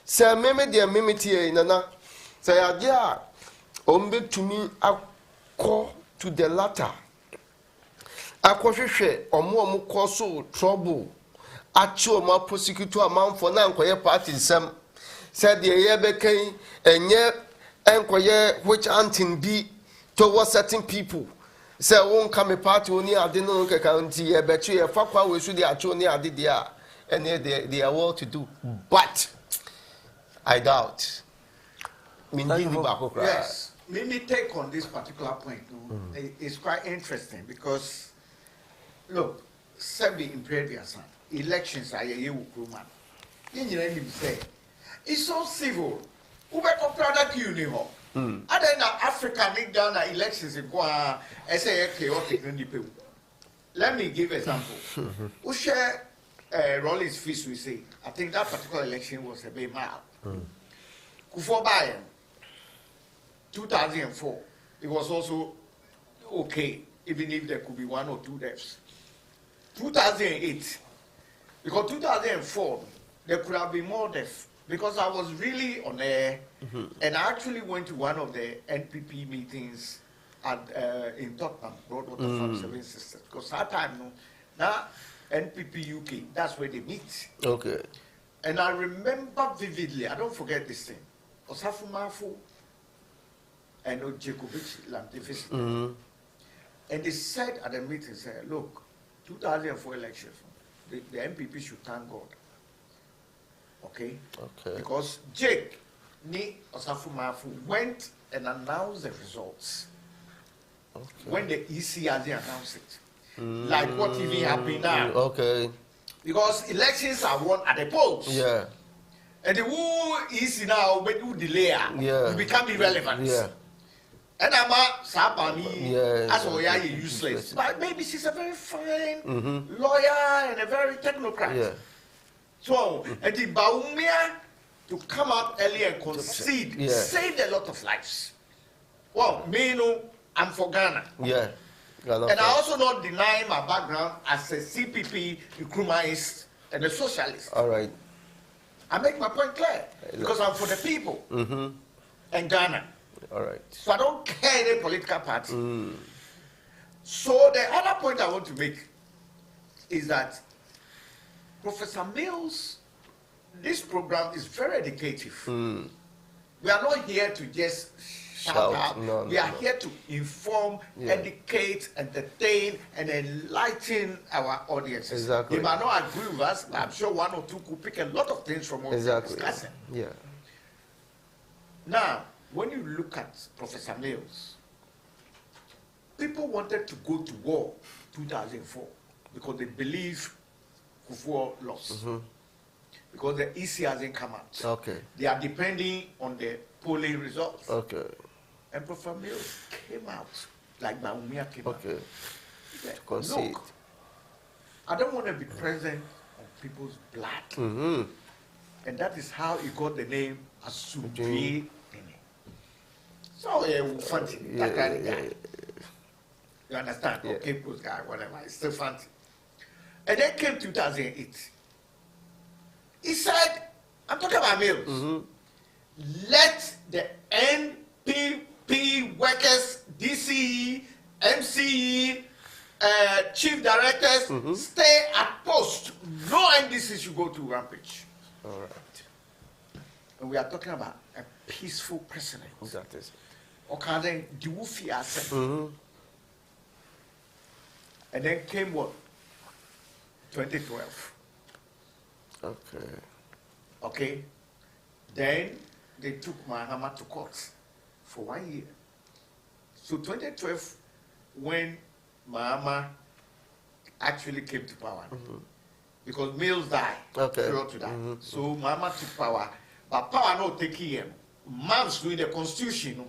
Say, Meme, dear Mimity, Nana, say, yeah, ombe to me, I call to the latter. I question or more cause trouble. Actual my prosecutor amount for now, party some said the year became and yet enquire which antin be towards certain people. Say won't come a party only I didn't know county, I bet you a fuck we should the actually I did there and they are well to do. But I doubt. Yes, me take on this particular point. It's quite interesting because look, Sebi in previous elections are a year man. You say it's so civil. Who better product union? Other than Africa, make down elections in Kwa, say chaotic. Let me give example. Who share Rollins fees? We say I think that particular election was a bit mild. Before Bayern, 2004, it was also okay, even if there could be 1 or 2 deaths. 2008, because 2004, there could have been more deaths. Because I was really on air, and I actually went to one of the NPP meetings at in Tottenham, Broadwater Farm 7 Sisters. Because that time, now NPP UK, that's where they meet. Okay. And I remember vividly, I don't forget this thing. Osafu Mafu and Ojekovic Lamtevis. And they said at the meeting, look, 2004 elections, the MPP should thank God. Okay? Because Jake Ni Osafu Mafu went and announced the results. When the EC has announced it. Like what even happened now. Okay. Because elections are won at the polls. Yeah. And the who is now when you delay will become irrelevant. Yeah. And I'm a Sabani as yeah, useless. But maybe she's a very fine lawyer and a very technocrat. Yeah. So and the Baumia to come out early and concede saved a lot of lives. Well, me know I'm for Ghana. Yeah. And I also not deny my background as a CPP, Nkrumahist, and a socialist. All right. I make my point clear because I'm for the people and Ghana. All right. So I don't care any political party. So the other point I want to make is that Professor Mills, this program is very educative. We are not here to just shout out. We are here to inform, educate, entertain, and enlighten our audiences. Exactly. They might not agree with us, but I'm sure 1 or 2 could pick a lot of things from what we're discussing. Yeah. Now, when you look at Professor Mills, people wanted to go to war 2004 because they believe Kufuor lost. Because the EC hasn't come out. Okay. They are depending on the polling results. Okay. And Professor Mills came out like Baumia came out. Okay. He said, look, I don't want to be present on people's blood. And that is how he got the name Asibey. So fancy, that kind of guy. You understand? Or Cape's guy, whatever. It's still fancy. And then came 2008. He said, I'm talking about Mills. Let the NPP workers, DCE, MCE, chief directors stay at post. No NDC should go to rampage. All right. And we are talking about a peaceful president. That is. Okay, the Wufi asset. And then came what? 2012. Okay. Okay. Then they took Mahama to court for 1 year. So 2012, when Mahama actually came to power, because Mills died, prior to that. So Mahama took power, but power not taking him. Months doing the constitution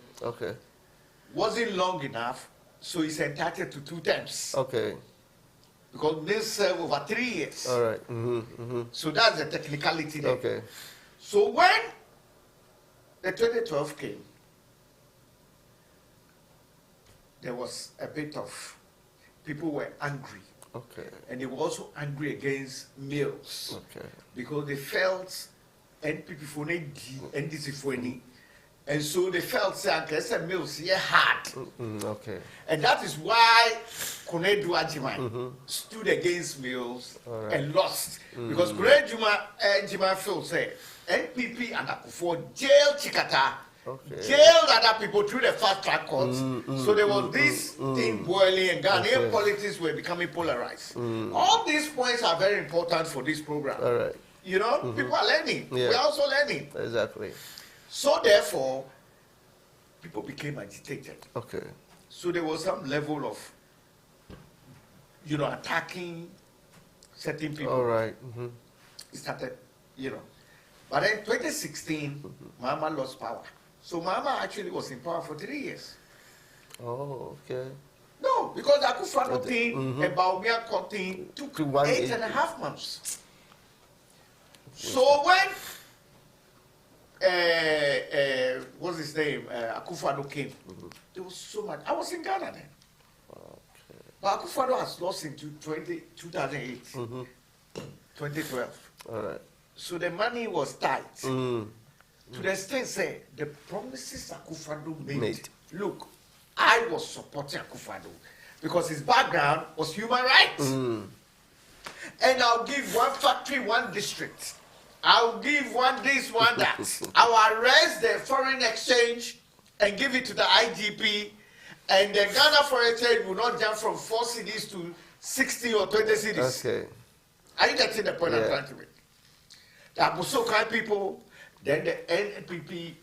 wasn't long enough, so he's entitled to 2 terms. Okay. Because Mills served over 3 years. All right. So that's the technicality there. Okay. So when the 2012 came, there was a bit of people were angry. Okay. And they were also angry against mills. Okay. Because they felt NPP for NDC for any. And so they felt say mills here hard. Okay. And that is why Konedu Ajimai stood against mills and lost. Because Konedu Ajimai felt say NPP and Akufo jailed Chikata, jailed other people through the fast track courts. So there was this thing boiling and Ghanaian politics were becoming polarized. All these points are very important for this program. All right. You know, people are learning. Yeah. We're also learning. Exactly. So therefore, people became agitated. Okay. So there was some level of, attacking certain people. All right. It started, But then 2016, Mama lost power. So Mama actually was in power for 3 years. Oh, okay. No, because the Akufo-Addo thing about Mia thing took 8.5 months. So when what's his name? Akufo-Addo came. There was so much. I was in Ghana then. Okay. But Akufo-Addo has lost in 2008, 2012. All right. So the money was tight. To the extent, say, the promises Akufo-Addo made. Look, I was supporting Akufo-Addo because his background was human rights. And I'll give one factory, one district. I'll give one this, one that. I'll arrest the foreign exchange and give it to the IGP. And the Ghana foreign trade will not jump from 4 cities to 60 or 20 cities. Okay. Are you getting the point I'm trying to make? The Abusokan people, then the NPP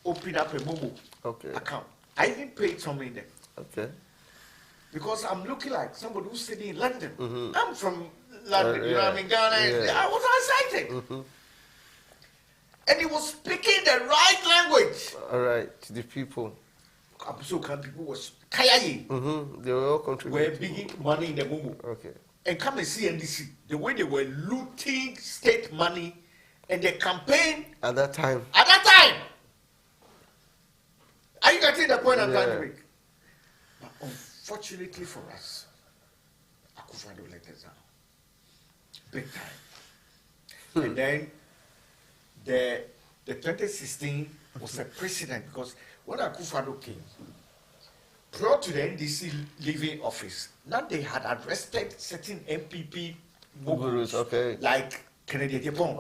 opened up a Momo account. I even paid something there. Okay. Because I'm looking like somebody who's sitting in London. I'm from London, you know what I mean? Ghana. I was excited. And he was speaking the right language. All right, to the people. Abusokan people was kayayi. They were all contributing. Were bringing money in the Momo. Okay. And come and see NDC. The way they were looting state money and the campaign. At that time. At that time. Are you getting the point I'm trying to make? But unfortunately for us, Akufo-Addo let us down. Big time. And then the 2016 was a precedent because when Akufo-Addo came, prior to the NDC leaving office, now they had arrested certain MPP moguls, like Kennedy Japan,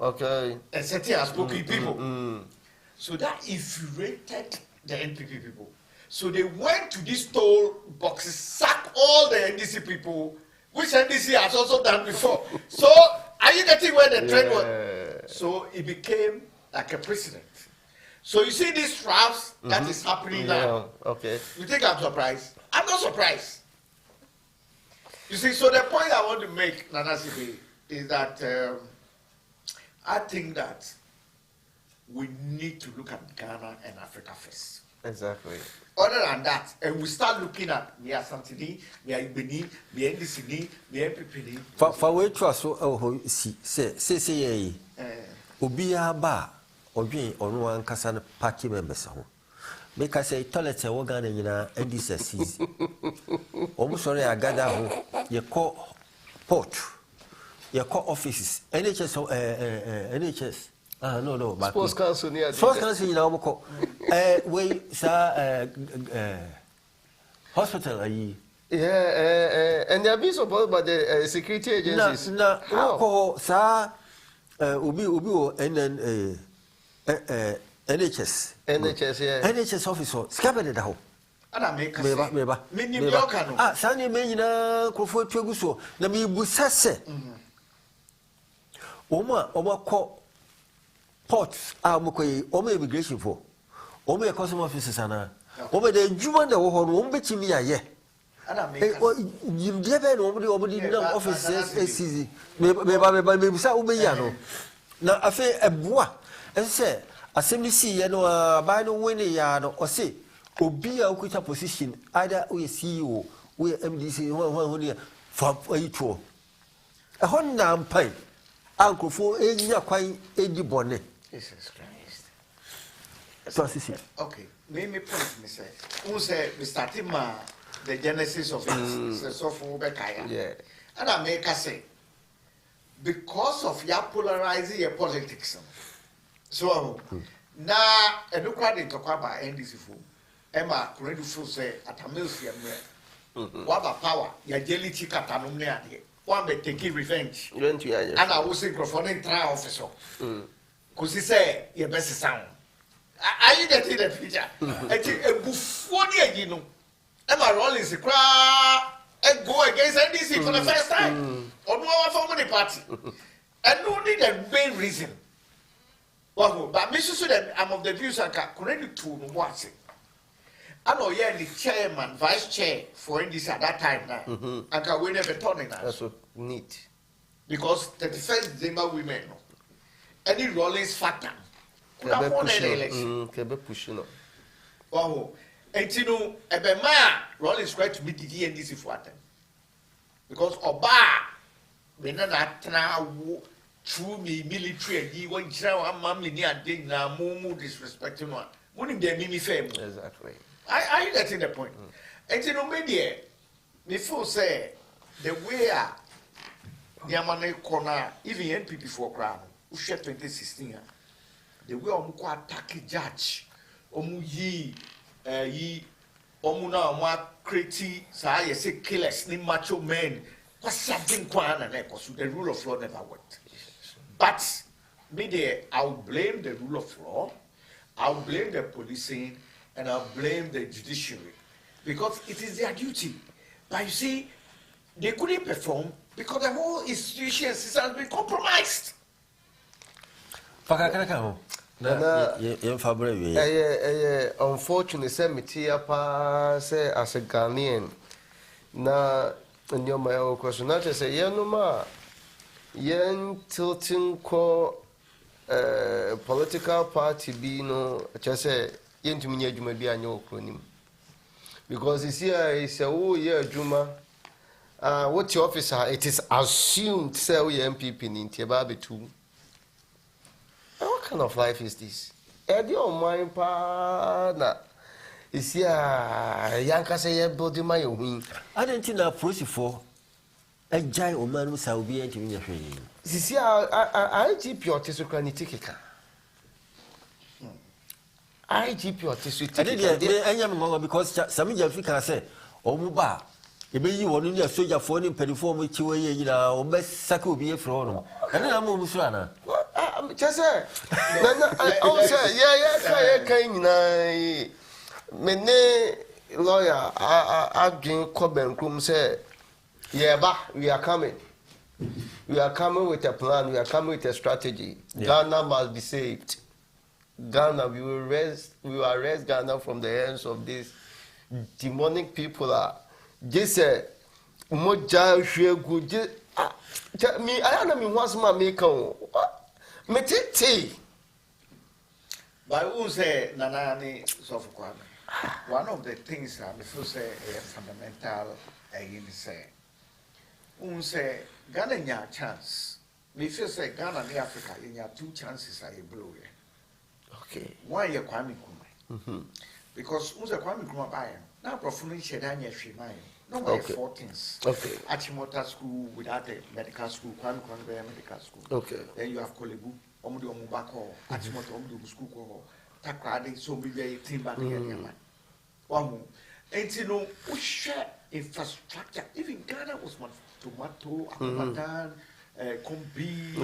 and certain outspoken people. So that infuriated the NPP people. So they went to these toll boxes, sacked all the NDC people, which NDC has also done before. So are you getting where the trend was? So it became like a precedent. So you see these drafts that is happening now. Okay. You think I'm surprised? I'm not surprised. You see, so the point I want to make, Nana Asibey, is that I think that we need to look at Ghana and Africa first. Exactly. Other than that, and we start looking at me as Santini, me as Ibeni, me NDC, me MPP. For which was so say Ubia ba Obi on one Kassan party members. Make us say toilet a organ in NDC season. Almost sorry, I gather who you call port, you call offices, NHS, NHS. No, but Sports Council near Sports Council in our we hospital. Yeah, and they are being supported by the security agencies. No, sir, Ubi, and then NHS, yeah. NHS officer, scabbard at home. And I make a Sunny Mayina, Crawford Cheguso, Nami Busase. Oma call. Ports are Moko, immigration for Ome customer officers and over the Juman that were bet me a year. You never nobody officers, maybe so. Now, I feel a bois and say, assembly see, by no winning yard or say, Obi a quit a position, either we CEO, we MDC, one for a tour. A Honda pay, Uncle for a year quite a bonnet. Jesus Christ. Okay, maybe point me say. Who say we started the genesis of it? So for Bekaya. Yeah. And I make a say, because of your polarizing your politics. So, now, and look what they talk about NDC for. Emma, Kuredu Fu say, at a milsium, what about power? Your jelly chicken, one may take revenge. And I was saying, Crofonin trial officer. Because he said, your best sound. Are you getting the picture? A buffoonia, you know. Emma Rollins, cry and go against NDC for the first time. Or no one family party. And no need a main reason. Well, but Mr. Sudan, I'm of the views I can connect to what's it. I know you're the chairman, vice chair for NDC at that time now. I can win every turning. That's so neat. Because 31st December women, any Rollins factor. Pushing up. Wow. And you know, a man Rollins tried to meet the NDC for them. Because Oba, when not now, true me military, and you want to know mammy near ding now, more disrespecting one. Wouldn't be a mini fame. Exactly. Are you getting the point? And you know, maybe before say the way the money corner, even NPP for crown, who shared 2016, the way I'm quite attack judge, ye omuna creative, say, say killers, ni macho men, what's something quite and so the rule of law never worked. But me, I'll blame the rule of law, I'll blame the policing, and I'll blame the judiciary because it is their duty. But you see, they couldn't perform because the whole institution system has been compromised. Unfortunately, say as a Ghanaian, na nyoma question. Not just say no yen tilting ko political party be no just say yen to me juma be anyo kronim. Because this year is a year juma. What your officer? It is assumed say we MPP in Tiababe too. What kind of life is this? Eddie on my partner is here. Yanka say body my wing. I didn't think that process for a giant man who shall be entering your training. This year, I GP or Tessucani ticket. I GP or Tessucani. I didn't because some of your figure say, oh, Muba. You may you want to soldier phone in Periform with you, or best Saku be a fraud. And then I'm almost runner. Just say, I say, yeah, many lawyer, I gain Coben Krum say, yeah, but we are coming. We are coming with a plan, we are coming with a strategy. Ghana must be saved. Ghana, we will arrest Ghana from the hands of these demonic people. Just say, Moja, good. Me, I don't know what's my maker. Metiti. But who say Nanani Sofukwana? One of the things I before say a fundamental again say. Who say Ghana nya chance. Me feel say Ghana and Africa in your two chances are blue. Okay. Why you Kwame Nkrumah? Because who's a Kwame Nkrumah buyer? Now profuning Shedanya Shimai. No by 14s. Okay. Achimota school without a medical school, Kwame Nkrumah medical school. Okay. Then you have Kolebu, Omudu Omubako, Achimota Omudu school, Takrade, so be very timber near one. And you know, we share infrastructure. Even Ghana was one tomato, Amadan, Kombi,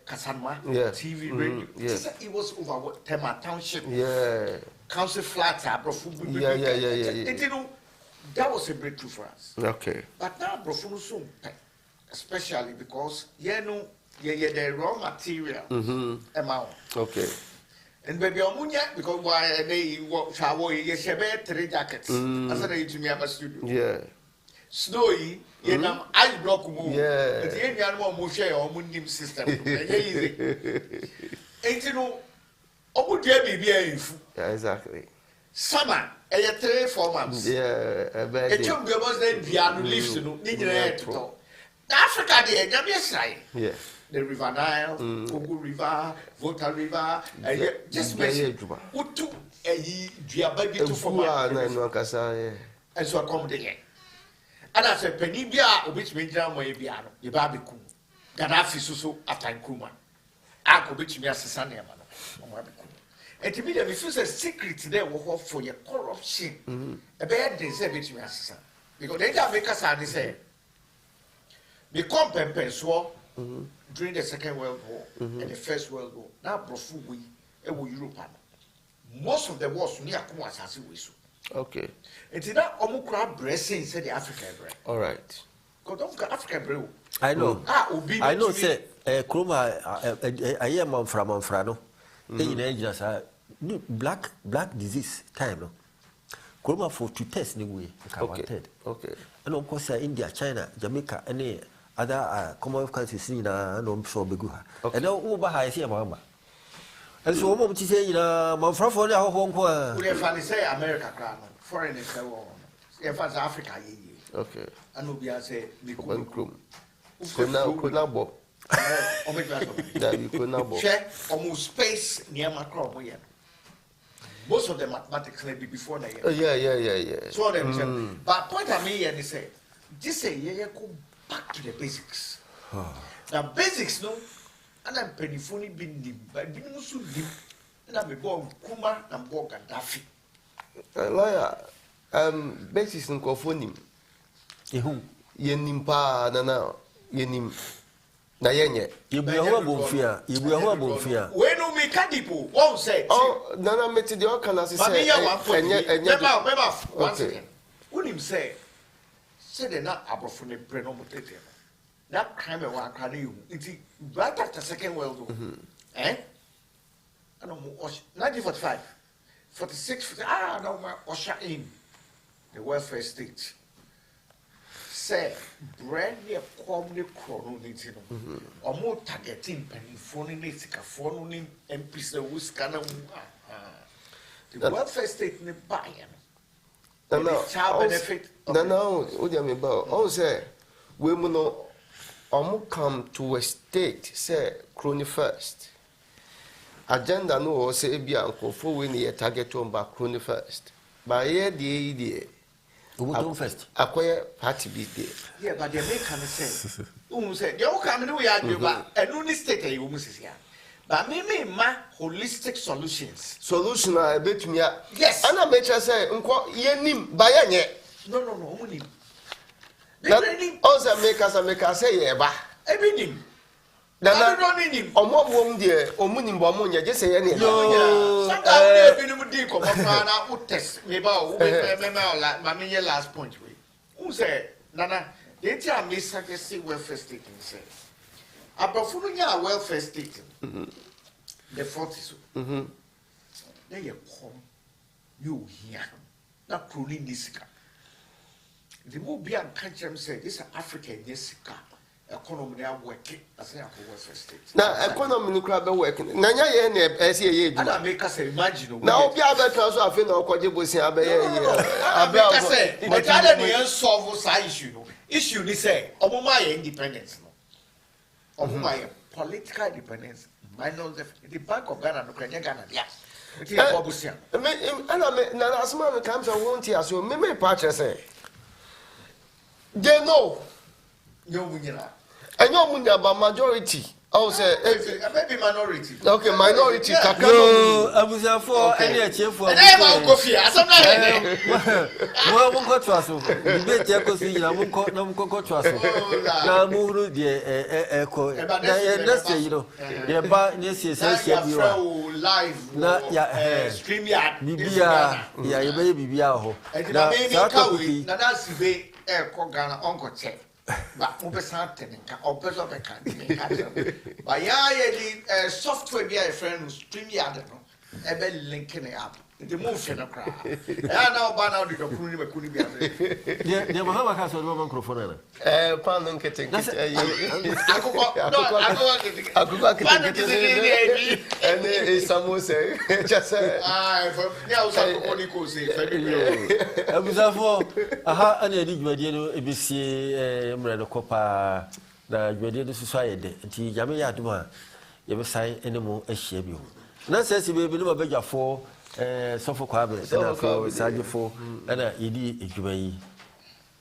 Kasanma, TV, radio. It was over Tema Township. Yeah. Council flats, Yeah. And you know, that was a breakthrough for us. Okay. But now, Brofunu soon, especially because the raw material amount. Okay. And baby Omunya, because why they travel, you should 3 jackets. As I say to me, about studio. Yeah. Snowy, you know, ice block move. Yeah. But the animal Moshe or Mundim system. And you know, Obu Debbie, yeah, exactly. Summer, 3-4 months. Yeah, it took the most then piano leaves to know. Africa, yeah. The River Nile, Congo River, Volta River, just mention Utu, a Diababi to form. And so I come there. And I said, Penibia, which means Jamabiano, the Babiku, Gaddafi Susu, Atan Kuma. I could be me as a son, and to me, the refuse a secret there will for your corruption. A bad day, say, between me as a son. Because they don't make us, I say, the compensation war during the Second World War and the First World War. Now, Brofu, we Europe. Most of the wars near Kumas as we so. Okay. It's that Omukra blessing said the African bread. All right. Because African bread. I know. I know, say, Kroma, I am on from Frano. Black disease time. No. Kroma for to test anyway. Okay. And of course, India, China, Jamaica, any other Commonwealth countries in no so big. And now over I see a mama. And so, what you say, Manfra for the Hong Kong? We have say America, foreigners, if as Africa. Okay. And we are say, One crew. Could now bob. That you could now bob. Check almost space near Macron. Most of the mathematics may be before the year. Yeah. So them, but point I mean, and they say, just say, yeah, go back to the basics. The basics, no. And I'm penifoni been but being so deep. And I'm born Kuma and born Gaddafi. Lawyer, basis in Kofonim. Yenimpa, Nana, Yenim. Nayenye. You be a horrible fear. You be a horrible fear. When you make Kadipo, won't say, oh, Nana met the Okan as I say, and never, once again. When him say they're not Abrofone Prenomotated. That crime of one can you, it's right after Second World War. Eh? I don't know, 1945, 46, no, Osha in the welfare state. Say, brand new comedy chronology, or more targeting penny phoning it, phoning MPs, the Wisconsin. The welfare state in the Bayern. Child benefit. No, what do you mean about? Oh, say, women know. Come to a state, say, crony first. Agenda no say be uncle for winning a target on back crony first. By year the idea. Who first? Acquire party be there. Yeah, but the American say, who said, you come to Yaguba, and only state a woman's here. But me, ma holistic solutions. Solution I bet me. Yes, and I make her say, Yenim, Bayanye. No, only. Also, make us say, Eba. Everything. Then or more woman, dear, or Munim Bamunia, just say any. Sometimes they've been deep of a would test me about my last point. Who said, Nana, they tell me such welfare state and say, about Funya welfare state, the 40s. They are come, you here, not pruning this car. The more be unconscious say this is African yes economy they are working as a welfare state. Now economy crab working. Nanya ye na say and I make us imagine. Now be able to also have no kwaje say abeye abeye say but other dey solve that issue ni say omoma independence no. Omoma political independence. Minus the Bank of Ghana no Kenya Ghana dia. It is Bobusia. Na asma comes and won't here so me patch say they know. No munyala. And your munyaba majority. I say maybe minority. Okay, minority. No, Abuja for any achieve for. And I am coffee. I Well, won't go to us. The best echo see, I won't go to us. Now, move the echo. That's you know. The bar, yes, yes, you are live. Stream yard. Yeah, you baby, Biaho. And that's Asibey, Ghana, Uncle Check. But something or better but yeah, the software be a friend who stream yard, linking it up. The motion of crowd. I now ban out the Kuni be. Yeah, Mahama has a microphone. Pound getting I and some say, just say, aha ana edi dwade no ebisi emre no kopa na dwade no society nti jame ya adum a ye be sai enemu ahia bi ho na sesi be bi no badwafo sofo kwabe na fo sajefo na edi edwuma yi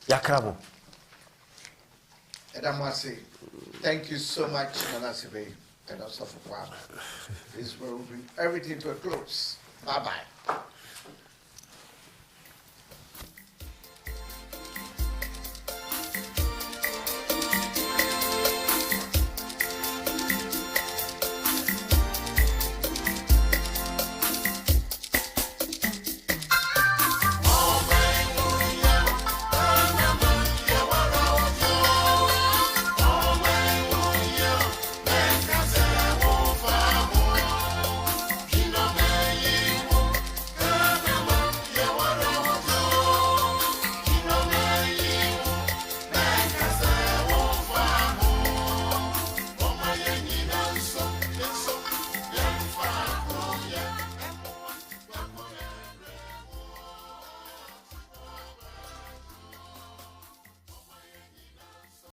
yakrabo And I must say, thank you so much, Nana Asibey, and also for This will bring everything to a close. Bye-bye.